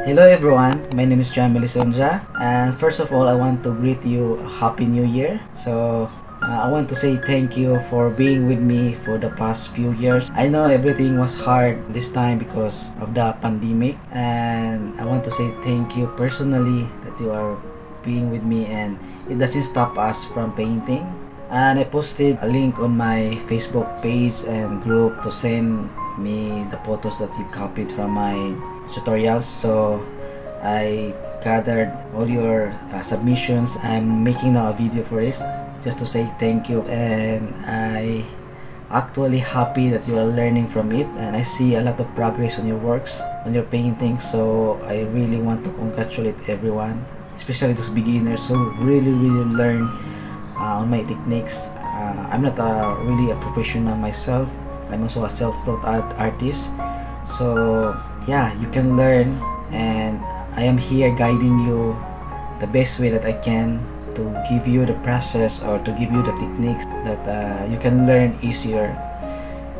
Hello everyone, my name is JMLisondra, and first of all I want to greet you a Happy New Year. I want to say thank you for being with me for the past few years. I know everything was hard this time because of the pandemic, and I want to say thank you personally that you are being with me, and it doesn't stop us from painting. And I posted a link on my Facebook page and group to send me the photos that you copied from my tutorials. So I gathered all your submissions. I'm making now a video for this just to say thank you, and I actually happy that you are learning from it, and I see a lot of progress on your works, on your paintings. So I really want to congratulate everyone, especially those beginners who really learn on my techniques. I'm not really a professional myself. I'm also a self-taught artist. So yeah, you can learn, and I am here guiding you the best way that I can to give you the process or to give you the techniques that you can learn easier.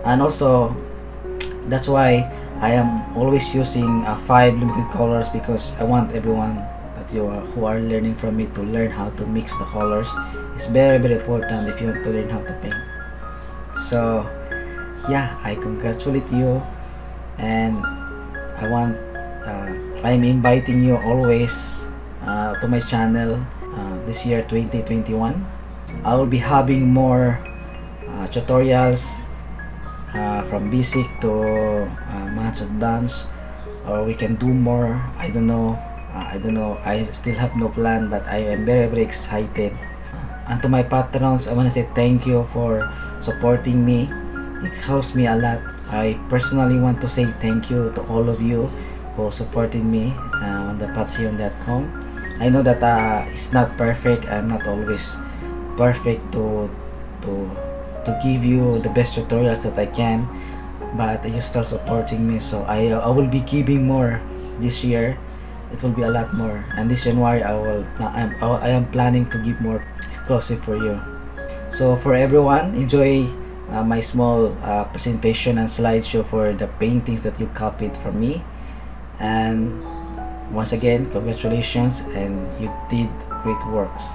And also that's why I am always using 5 limited colors, because I want everyone that you who are learning from me to learn how to mix the colors. It's very important if you want to learn how to paint. So yeah, I congratulate you, and I'm inviting you always to my channel this year 2021. I will be having more tutorials from basic to much advanced, or we can do more. I don't know. I still have no plan, but I am very excited. And to my patrons, I want to say thank you for supporting me. It helps me a lot. I personally want to say thank you to all of you who supported me on the patreon.com. I know that it's not perfect. I'm not always perfect to give you the best tutorials that I can, but you're still supporting me. So I will be giving more this year. It will be a lot more, and this January I am planning to give more exclusive for you. So for everyone, enjoy my small presentation and slideshow for the paintings that you copied from me. And once again, congratulations, and you did great works.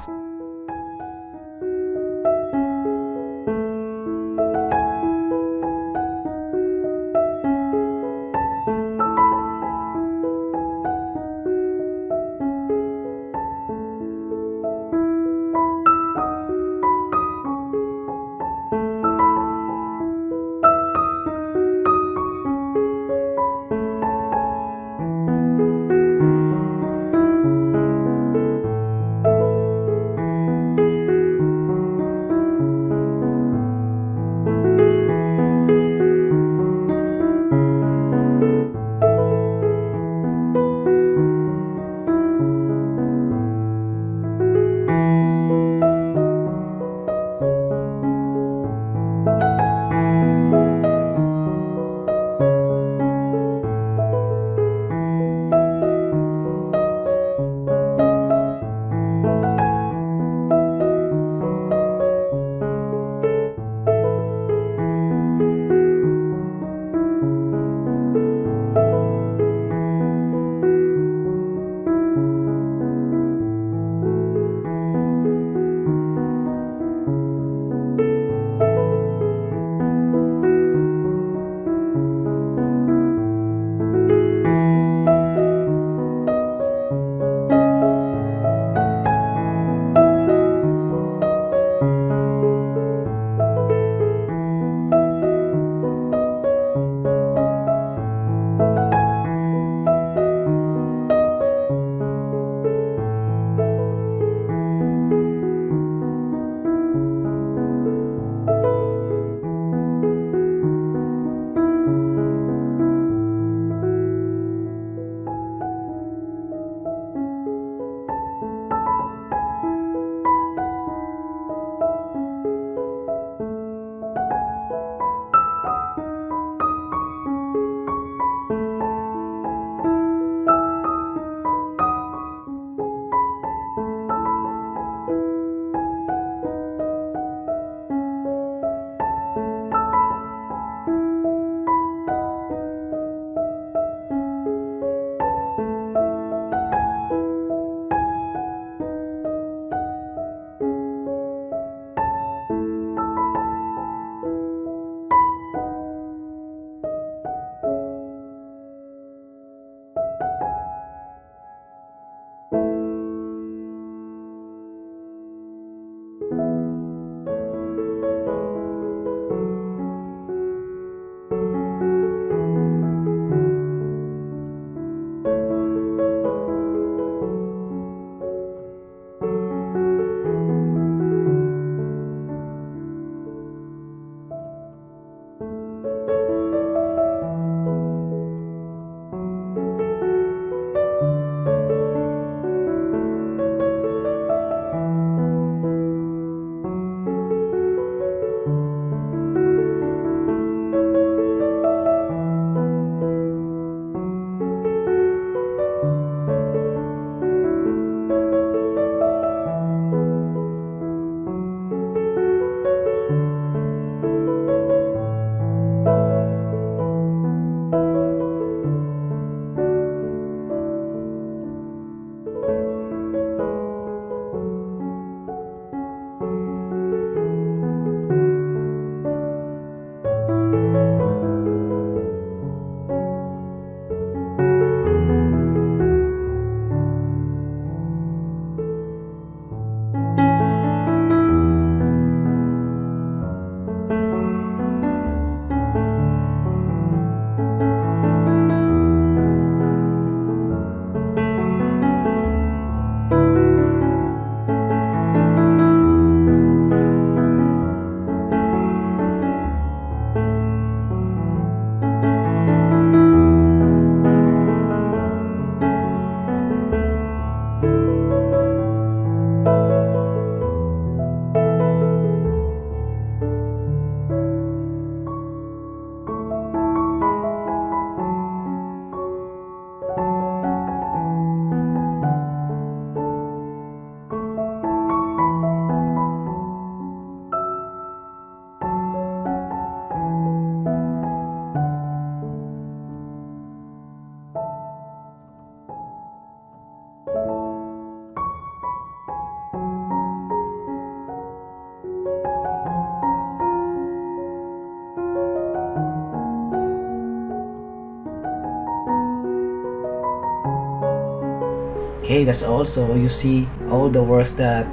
Okay, that's also, you see all the works that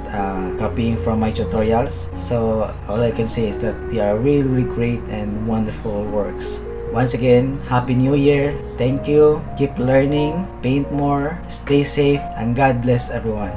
copying from my tutorials. So all I can say is that they are really great and wonderful works. Once again, Happy New Year. Thank you. Keep learning, paint more, stay safe, and God bless everyone.